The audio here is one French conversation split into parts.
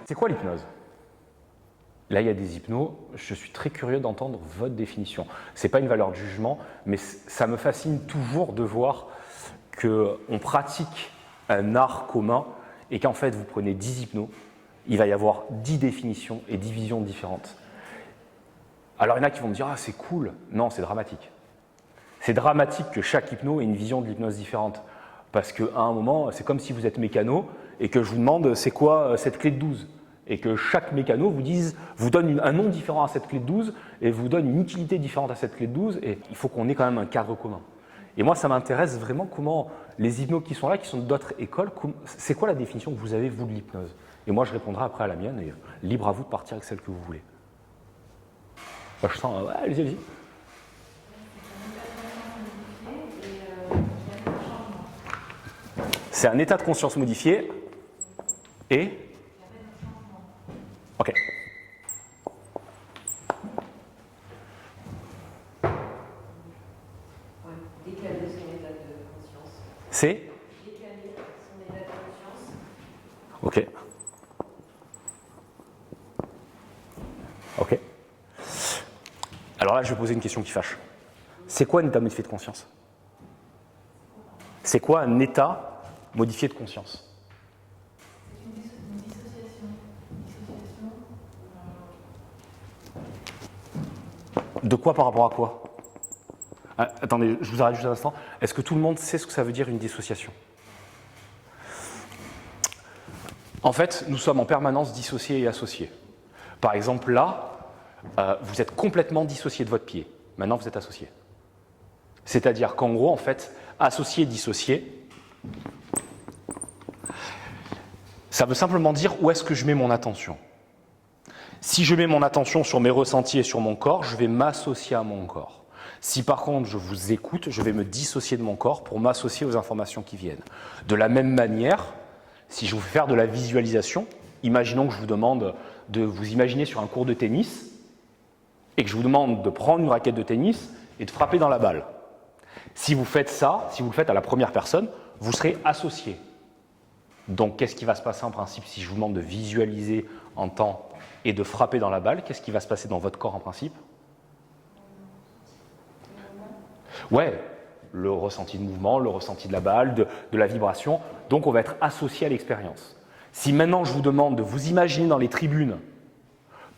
C'est quoi l'hypnose? Là, il y a des hypnos, je suis très curieux d'entendre votre définition. Ce n'est pas une valeur de jugement, mais ça me fascine toujours de voir qu'on pratique un art commun et qu'en fait, vous prenez 10 hypnos, il va y avoir 10 définitions et 10 visions différentes. Alors, il y en a qui vont me dire « Ah, c'est cool ». Non, c'est dramatique. C'est dramatique que chaque hypno ait une vision de l'hypnose différente. Parce qu'à un moment, c'est comme si vous êtes mécano et que je vous demande « C'est quoi cette clé de 12 ?» et que chaque mécano vous donne un nom différent à cette clé de 12 et vous donne une utilité différente à cette clé de 12 et il faut qu'on ait quand même un cadre commun. Et moi, ça m'intéresse vraiment comment les hypnos qui sont là, qui sont d'autres écoles, c'est quoi la définition que vous avez, vous, de l'hypnose? Et moi, je répondrai après à la mienne et libre à vous de partir avec celle que vous voulez. Bah, je sens, ouais, allez-y, allez-y. C'est un état de conscience modifié et... Ok. Décaler son état de conscience. C'est Décaler son état de conscience. Ok. Ok. Alors là, je vais poser une question qui fâche. C'est quoi un état modifié de conscience? C'est quoi un état modifié de conscience? C'est une dissociation. De quoi par rapport à quoi? Ah, attendez, je vous arrête juste un instant. Est-ce que tout le monde sait ce que ça veut dire une dissociation? En fait, nous sommes en permanence dissociés et associés. Par exemple, là, vous êtes complètement dissocié de votre pied. Maintenant, vous êtes associé. C'est-à-dire qu'en gros, en fait, associé et dissocié, ça veut simplement dire où est-ce que je mets mon attention. Si je mets mon attention sur mes ressentis et sur mon corps, je vais m'associer à mon corps. Si par contre je vous écoute, je vais me dissocier de mon corps pour m'associer aux informations qui viennent. De la même manière, si je vous fais faire de la visualisation, imaginons que je vous demande de vous imaginer sur un court de tennis et que je vous demande de prendre une raquette de tennis et de frapper dans la balle. Si vous faites ça, si vous le faites à la première personne, vous serez associé. Donc qu'est-ce qui va se passer en principe si je vous demande de visualiser en temps et de frapper dans la balle? Qu'est-ce qui va se passer dans votre corps en principe? Ouais, le ressenti de mouvement, le ressenti de la balle, de la vibration. Donc on va être associé à l'expérience. Si maintenant je vous demande de vous imaginer dans les tribunes,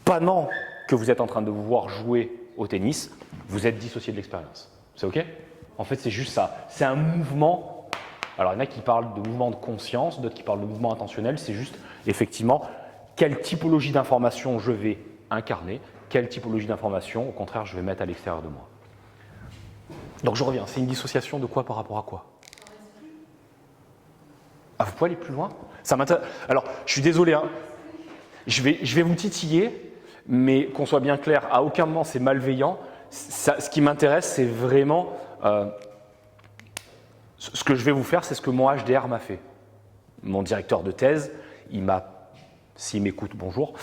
pendant que vous êtes en train de vous voir jouer au tennis, vous êtes dissocié de l'expérience. C'est OK? En fait, c'est juste ça. C'est un mouvement. Alors, il y en a qui parlent de mouvement de conscience, d'autres qui parlent de mouvement intentionnel. C'est juste, effectivement, quelle typologie d'information je vais incarner, quelle typologie d'information, au contraire, je vais mettre à l'extérieur de moi. Donc, je reviens. C'est une dissociation de quoi par rapport à quoi? Ah, vous pouvez aller plus loin? Ça m'intéresse. Alors, je suis désolé, hein. Je vais vous titiller, mais qu'on soit bien clair, à aucun moment c'est malveillant. Ce qui m'intéresse, c'est vraiment ce que je vais vous faire, c'est ce que mon HDR m'a fait. Mon directeur de thèse, s'il m'écoute, bonjour,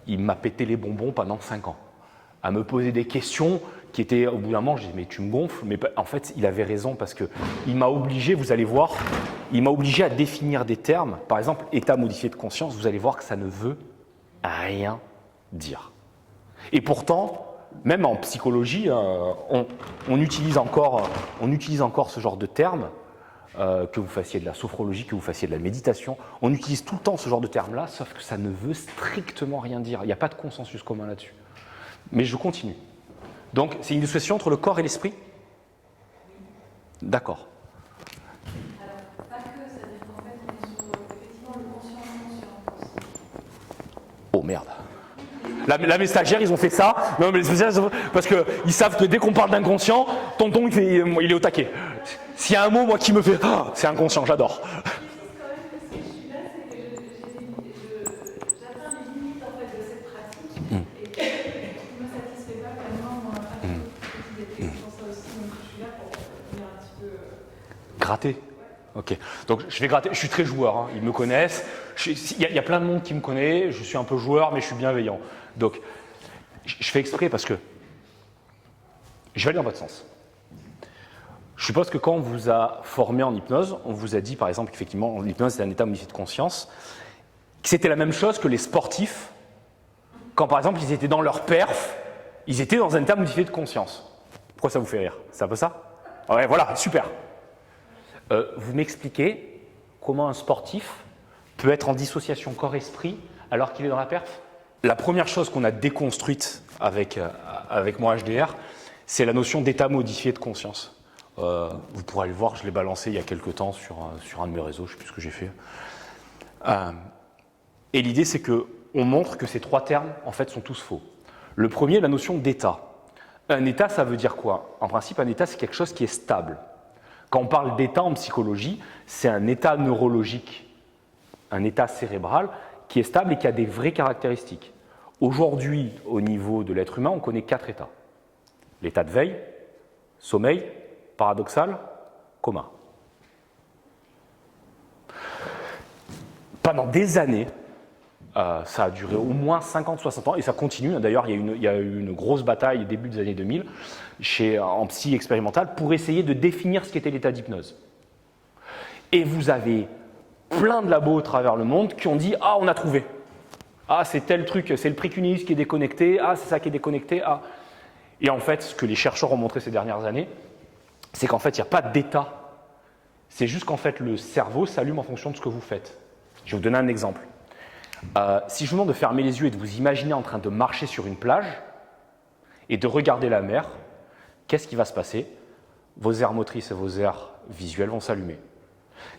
il m'a pété les bonbons pendant 5 ans, à me poser des questions qui étaient, au bout d'un moment, je disais, mais tu me gonfles, mais en fait, il avait raison parce qu'il m'a obligé, vous allez voir, il m'a obligé à définir des termes, par exemple, état modifié de conscience, vous allez voir que ça ne veut rien dire. Et pourtant, même en psychologie, on utilise encore ce genre de termes, que vous fassiez de la sophrologie, que vous fassiez de la méditation. On utilise tout le temps ce genre de termes-là, sauf que ça ne veut strictement rien dire. Il n'y a pas de consensus commun là-dessus. Mais je continue. Donc, c'est une dissociation entre le corps et l'esprit? D'accord. Alors, pas que, c'est-à-dire qu'en fait, on est sur effectivement le conscient-inconscient. Oh merde. Là, mes stagiaires, ils ont fait ça. Non, mais les stagiaires, parce qu'ils savent que dès qu'on parle d'inconscient, tonton, il est au taquet. S'il y a un mot, moi, qui me fait « c'est inconscient, j'adore ». J'atteins les limites en fait de cette pratique et qui ne me satisfait pas pleinement moi c'est pour ça aussi donc je suis là pour venir un petit peu gratter. Ok, donc je vais gratter, je suis très joueur, hein. Ils me connaissent, il y a plein de monde qui me connaît, je suis un peu joueur mais je suis bienveillant. Donc je fais exprès parce que je vais aller dans votre sens. Je suppose que quand on vous a formé en hypnose, on vous a dit par exemple qu'effectivement l'hypnose c'est un état modifié de conscience. C'était la même chose que les sportifs, quand par exemple ils étaient dans leur perf, ils étaient dans un état modifié de conscience. Pourquoi ça vous fait rire? C'est un peu ça? Ouais, voilà, super. Vous m'expliquez comment un sportif peut être en dissociation corps-esprit alors qu'il est dans la perf? La première chose qu'on a déconstruite avec mon HDR, c'est la notion d'état modifié de conscience. Vous pourrez le voir, je l'ai balancé il y a quelques temps sur un de mes réseaux, je ne sais plus ce que j'ai fait. Et l'idée, c'est qu'on montre que ces trois termes, en fait, sont tous faux. Le premier, la notion d'état. Un état, ça veut dire quoi? En principe, un état, c'est quelque chose qui est stable. Quand on parle d'état en psychologie, c'est un état neurologique, un état cérébral qui est stable et qui a des vraies caractéristiques. Aujourd'hui, au niveau de l'être humain, on connaît 4 états. L'état de veille, sommeil, paradoxal, coma. Pendant des années, ça a duré au moins 50-60 ans et ça continue. D'ailleurs, il y a eu une grosse bataille début des années 2000 en psy expérimental pour essayer de définir ce qu'était l'état d'hypnose. Et vous avez plein de labos à travers le monde qui ont dit « Ah, on a trouvé. Ah, c'est tel truc, c'est le précuneus qui est déconnecté. Ah, c'est ça qui est déconnecté. Ah. » Et en fait, ce que les chercheurs ont montré ces dernières années, c'est qu'en fait, il n'y a pas d'état. C'est juste qu'en fait, le cerveau s'allume en fonction de ce que vous faites. Je vais vous donner un exemple. Si je vous demande de fermer les yeux et de vous imaginer en train de marcher sur une plage et de regarder la mer, qu'est-ce qui va se passer? Vos aires motrices et vos aires visuelles vont s'allumer.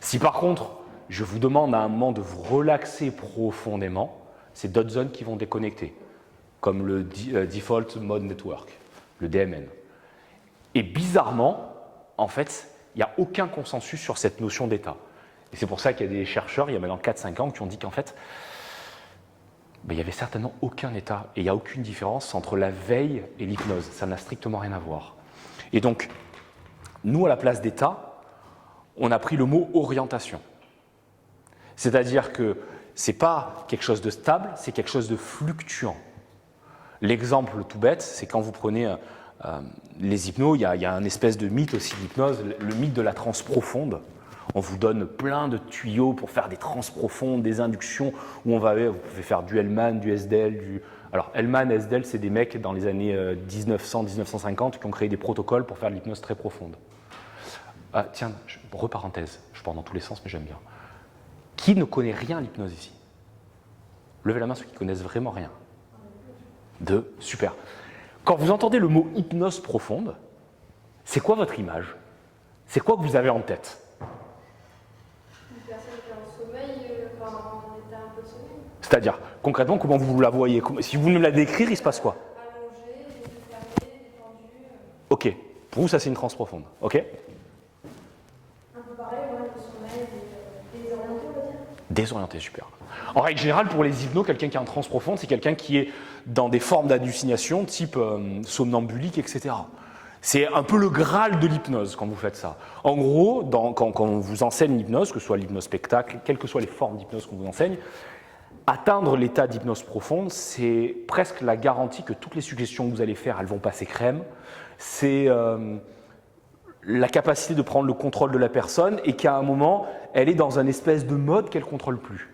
Si par contre, je vous demande à un moment de vous relaxer profondément, c'est d'autres zones qui vont déconnecter, comme le Default Mode Network, le DMN. Et bizarrement, en fait, il n'y a aucun consensus sur cette notion d'état. Et c'est pour ça qu'il y a des chercheurs, il y a maintenant 4-5 ans, qui ont dit qu'en fait, il n'y avait certainement aucun état et il n'y a aucune différence entre la veille et l'hypnose. Ça n'a strictement rien à voir. Et donc, nous, à la place d'état, on a pris le mot orientation. C'est-à-dire que ce n'est pas quelque chose de stable, c'est quelque chose de fluctuant. L'exemple tout bête, c'est quand vous prenez les hypnos, il y a un espèce de mythe aussi d'hypnose, le mythe de la transe profonde. On vous donne plein de tuyaux pour faire des transes profondes, des inductions, où vous pouvez faire du Hellman, du SDL, Alors, Hellman, SDL, c'est des mecs dans les années 1900-1950 qui ont créé des protocoles pour faire de l'hypnose très profonde. Tiens, reparenthèse, je pars dans tous les sens, mais j'aime bien. Qui ne connaît rien à l'hypnose ici? Levez la main ceux qui connaissent vraiment rien. Super. Quand vous entendez le mot hypnose profonde, c'est quoi votre image? C'est quoi que vous avez en tête? Une personne qui est en sommeil, en état un peu de sommeil. C'est-à-dire, concrètement, comment vous la voyez? Si vous me la décrire, il se passe quoi? Allongé, les yeux fermés, détendu. Ok. Pour vous, ça c'est une transe profonde. Ok. Un peu pareil, le sommeil, désorienté, on va dire. Désorienté, super. En règle générale, pour les hypnos, quelqu'un qui est en transe profonde, c'est quelqu'un qui est dans des formes d'hallucination, type somnambulique, etc. C'est un peu le Graal de l'hypnose quand vous faites ça. En gros, quand on vous enseigne l'hypnose, que ce soit l'hypnose spectacle, quelles que soient les formes d'hypnose qu'on vous enseigne, atteindre l'état d'hypnose profonde, c'est presque la garantie que toutes les suggestions que vous allez faire, elles vont passer crème. C'est la capacité de prendre le contrôle de la personne et qu'à un moment, elle est dans un espèce de mode qu'elle ne contrôle plus.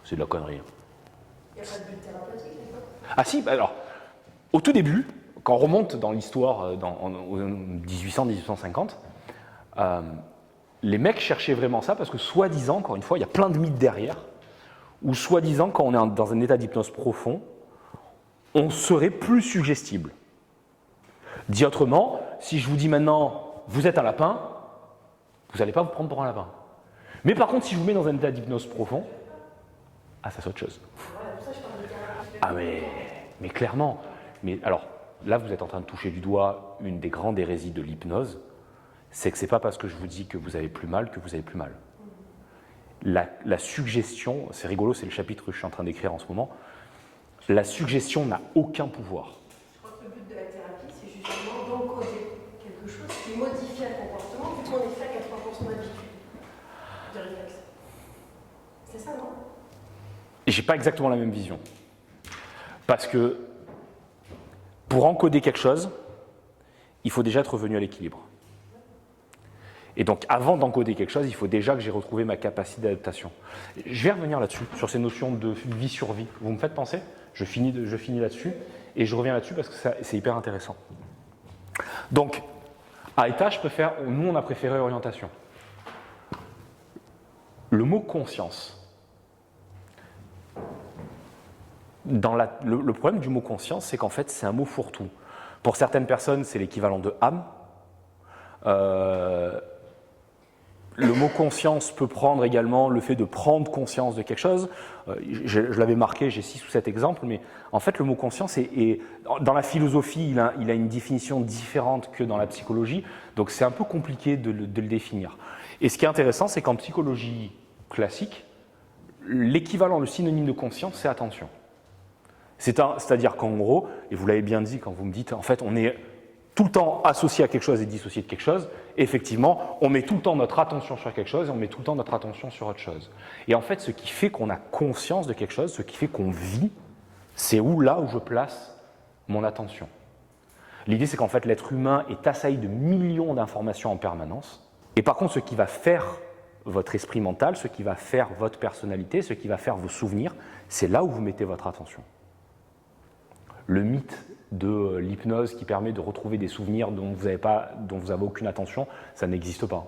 C'est de la connerie. Il n'y a pas de but thérapeutique, n'est-ce pas? Ah si, alors, au tout début, quand on remonte dans l'histoire, en 1800-1850, les mecs cherchaient vraiment ça parce que soi-disant, encore une fois, il y a plein de mythes derrière, où soi-disant, quand on est dans un état d'hypnose profond, on serait plus suggestible. Dit autrement, si je vous dis maintenant, vous êtes un lapin, vous n'allez pas vous prendre pour un lapin. Mais par contre, si je vous mets dans un état d'hypnose profond, ça c'est autre chose. Ah mais clairement. Mais alors, là vous êtes en train de toucher du doigt une des grandes hérésies de l'hypnose, c'est que ce n'est pas parce que je vous dis que vous avez plus mal que vous avez plus mal. La suggestion, c'est rigolo, c'est le chapitre que je suis en train d'écrire en ce moment, la suggestion n'a aucun pouvoir. Je crois que le but de la thérapie, c'est justement d'encoder quelque chose qui modifie le comportement, vu qu'on est fait à 80% d'habitude, de réflexe. C'est ça, non? Et je n'ai pas exactement la même vision. Parce que pour encoder quelque chose, il faut déjà être revenu à l'équilibre. Et donc, avant d'encoder quelque chose, il faut déjà que j'ai retrouvé ma capacité d'adaptation. Je vais revenir là-dessus, sur ces notions de vie-survie. Vous me faites penser? Je finis là-dessus, et je reviens là-dessus parce que c'est hyper intéressant. Donc, à état, nous, on a préféré orientation. Le mot conscience. Le problème du mot conscience, c'est qu'en fait, c'est un mot fourre-tout. Pour certaines personnes, c'est l'équivalent de âme. Le mot conscience peut prendre également le fait de prendre conscience de quelque chose. Je l'avais marqué, j'ai 6 ou 7 exemples, mais en fait, le mot conscience dans la philosophie, il a une définition différente que dans la psychologie, donc c'est un peu compliqué de le définir. Et ce qui est intéressant, c'est qu'en psychologie classique, l'équivalent, le synonyme de conscience, c'est attention. C'est-à-dire qu'en gros, et vous l'avez bien dit quand vous me dites, en fait, on est tout le temps associé à quelque chose et dissocié de quelque chose, effectivement, on met tout le temps notre attention sur quelque chose et on met tout le temps notre attention sur autre chose. Et en fait, ce qui fait qu'on a conscience de quelque chose, ce qui fait qu'on vit, c'est là où je place mon attention. L'idée, c'est qu'en fait, l'être humain est assailli de millions d'informations en permanence. Et par contre, ce qui va faire votre esprit mental, ce qui va faire votre personnalité, ce qui va faire vos souvenirs, c'est là où vous mettez votre attention. Le mythe de l'hypnose qui permet de retrouver des souvenirs dont vous n'avez aucune attention, ça n'existe pas.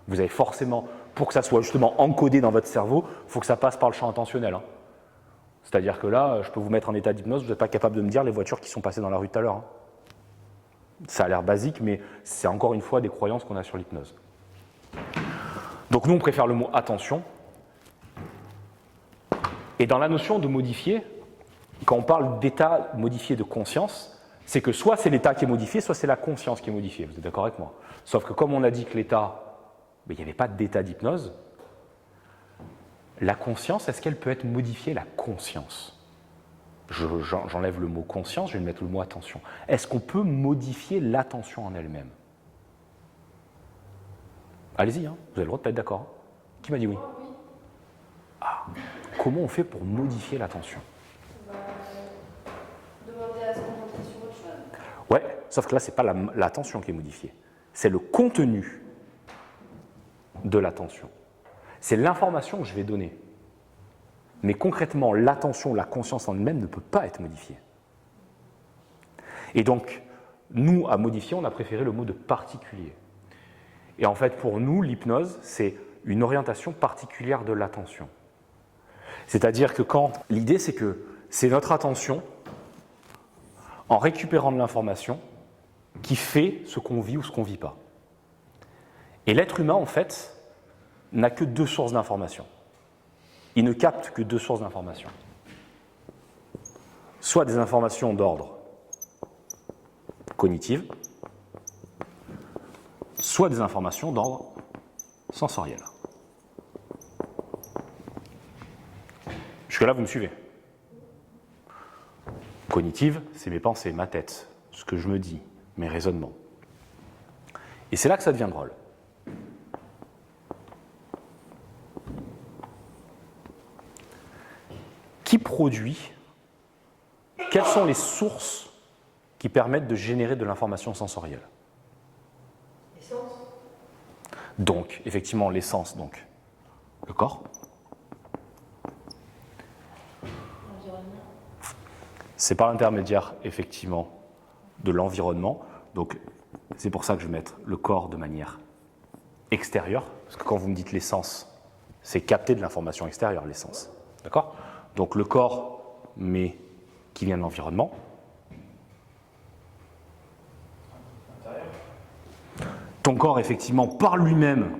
Vous avez forcément, pour que ça soit justement encodé dans votre cerveau, il faut que ça passe par le champ intentionnel. C'est-à-dire que là, je peux vous mettre en état d'hypnose, vous n'êtes pas capable de me dire les voitures qui sont passées dans la rue tout à l'heure. Ça a l'air basique, mais c'est encore une fois des croyances qu'on a sur l'hypnose. Donc nous, on préfère le mot attention. Et dans la notion de modifier, quand on parle d'état modifié de conscience, c'est que soit c'est l'état qui est modifié, soit c'est la conscience qui est modifiée. Vous êtes d'accord avec moi? Sauf que comme on a dit que l'état, il n'y avait pas d'état d'hypnose, la conscience, est-ce qu'elle peut être modifiée, la conscience? J'enlève le mot conscience, je vais mettre le mot attention. Est-ce qu'on peut modifier l'attention en elle-même? Allez-y, vous avez le droit de pas être d'accord. Qui m'a dit oui? Ah, comment on fait pour modifier l'attention? Demander à se concentrer sur autre chose. Ouais, sauf que là, ce n'est pas l'attention qui est modifiée. C'est le contenu de l'attention. C'est l'information que je vais donner. Mais concrètement, l'attention, la conscience en elle-même ne peut pas être modifiée. Et donc, nous, à modifier, on a préféré le mot de particulier. Et en fait, pour nous, l'hypnose, c'est une orientation particulière de l'attention. C'est-à-dire que l'idée, c'est que c'est notre attention, en récupérant de l'information, qui fait ce qu'on vit ou ce qu'on ne vit pas. Et l'être humain, en fait, n'a que 2 sources d'information. Il ne capte que 2 sources d'information. Soit des informations d'ordre cognitif, soit des informations d'ordre sensoriel. Jusque-là, vous me suivez? Cognitive, c'est mes pensées, ma tête, ce que je me dis, mes raisonnements. Et c'est là que ça devient drôle. Qui produit? Quelles sont les sources qui permettent de générer de l'information sensorielle? Les sens. Donc, effectivement, les sens, donc. Le corps. L'environnement. C'est par l'intermédiaire, effectivement, de l'environnement. Donc, c'est pour ça que je vais mettre le corps de manière extérieure. Parce que quand vous me dites les sens, c'est capter de l'information extérieure, les sens. D'accord? Donc, le corps, mais qui vient de l'environnement. Ton corps, effectivement, par lui-même,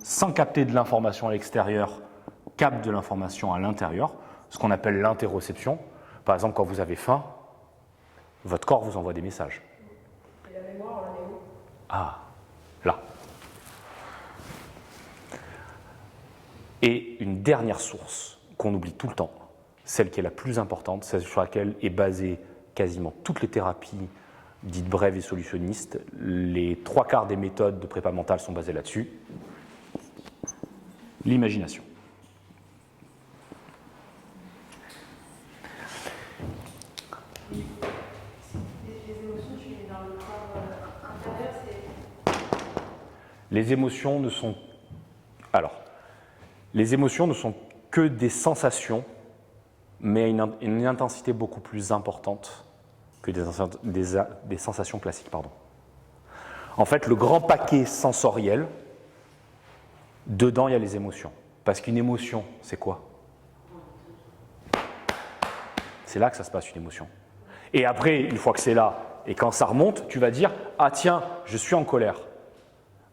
sans capter de l'information à l'extérieur, capte de l'information à l'intérieur, ce qu'on appelle l'interoception. Par exemple, quand vous avez faim, votre corps vous envoie des messages. Et la mémoire, on la met où? Ah, là. Et une dernière source qu'on oublie tout le temps, celle qui est la plus importante, celle sur laquelle est basée quasiment toutes les thérapies dites brèves et solutionnistes. Les 3/4 des méthodes de prépa mentale sont basées là-dessus. L'imagination. Les émotions, tu les mets dans le corps intérieur, c'est. Les émotions ne sont... Alors, les émotions ne sont que des sensations, mais à une intensité beaucoup plus importante que des sensations classiques. Pardon. En fait, le grand paquet sensoriel, dedans, il y a les émotions. Parce qu'une émotion, c'est quoi? C'est là que ça se passe, une émotion. Et après, une fois que c'est là, et quand ça remonte, tu vas dire « Ah tiens, je suis en colère ».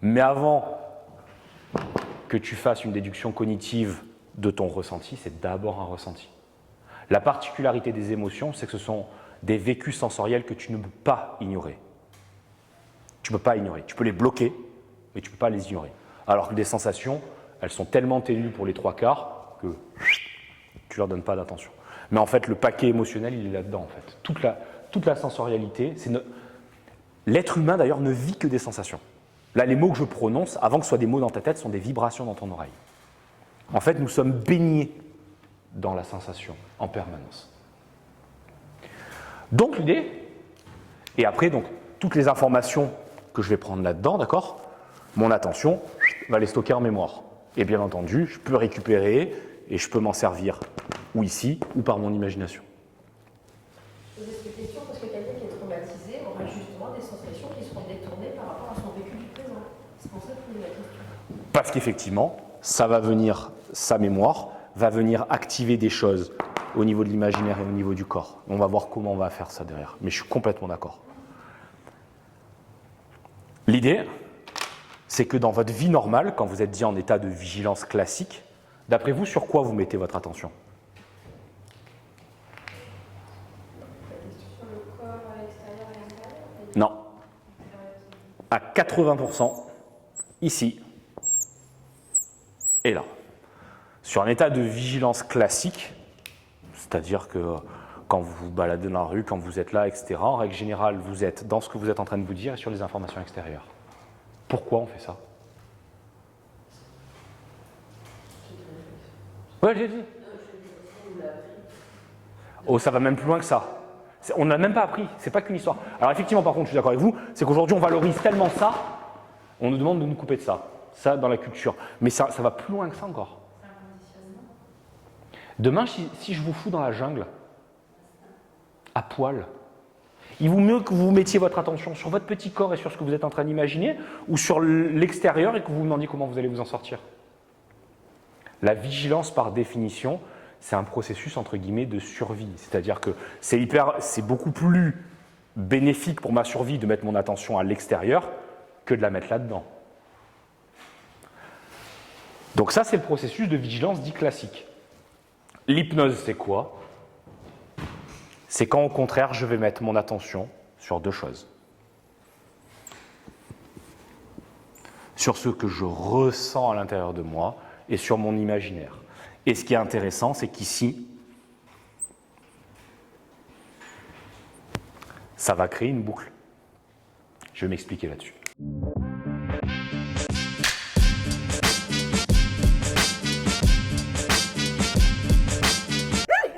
Mais avant que tu fasses une déduction cognitive de ton ressenti, c'est d'abord un ressenti. La particularité des émotions, c'est que ce sont des vécus sensoriels que tu ne peux pas ignorer. Tu ne peux pas ignorer. Tu peux les bloquer, mais tu ne peux pas les ignorer. Alors que des sensations, elles sont tellement ténues pour les trois quarts que tu ne leur donnes pas d'attention. Mais en fait, le paquet émotionnel, il est là-dedans. En fait. Toute la sensorialité, l'être humain d'ailleurs ne vit que des sensations. Là, les mots que je prononce, avant que ce soit des mots dans ta tête, sont des vibrations dans ton oreille. En fait, nous sommes baignés dans la sensation en permanence. Donc l'idée, et après, donc, toutes les informations que je vais prendre là-dedans, d'accord, mon attention va les stocker en mémoire. Et bien entendu, je peux récupérer et je peux m'en servir ou ici ou par mon imagination. Je pose cette question parce que quelqu'un qui est traumatisé aura justement des sensations qui seront détournées par rapport à son vécu du présent. C'est pour ça que je pose la question. Parce qu'effectivement, ça va venir, sa mémoire va venir activer des choses au niveau de l'imaginaire et au niveau du corps. On va voir comment on va faire ça derrière. Mais je suis complètement d'accord. L'idée, c'est que dans votre vie normale, quand vous êtes dit en état de vigilance classique, d'après vous, sur quoi vous mettez votre attention? Sur le corps à l'extérieur et à l'intérieur? Non. À 80%, ici et là. Sur un état de vigilance classique, c'est-à-dire que quand vous vous baladez dans la rue, quand vous êtes là, etc., en règle générale, vous êtes dans ce que vous êtes en train de vous dire et sur les informations extérieures. Pourquoi on fait ça? Ouais, j'ai dit. Oh, ça va même plus loin que ça. On n'a même pas appris, c'est pas qu'une histoire. Alors effectivement, par contre, je suis d'accord avec vous, c'est qu'aujourd'hui, on valorise tellement ça, on nous demande de nous couper de ça. Ça, dans la culture. Mais ça va plus loin que ça encore. Demain, si je vous fous dans la jungle, à poil, il vaut mieux que vous mettiez votre attention sur votre petit corps et sur ce que vous êtes en train d'imaginer, ou sur l'extérieur et que vous vous demandiez comment vous allez vous en sortir. La vigilance, par définition, c'est un processus entre guillemets de survie. C'est-à-dire que c'est beaucoup plus bénéfique pour ma survie de mettre mon attention à l'extérieur que de la mettre là-dedans. Donc ça, c'est le processus de vigilance dit classique. L'hypnose, c'est quoi? C'est quand, au contraire, je vais mettre mon attention sur deux choses. Sur ce que je ressens à l'intérieur de moi et sur mon imaginaire. Et ce qui est intéressant, c'est qu'ici, ça va créer une boucle. Je vais m'expliquer là-dessus.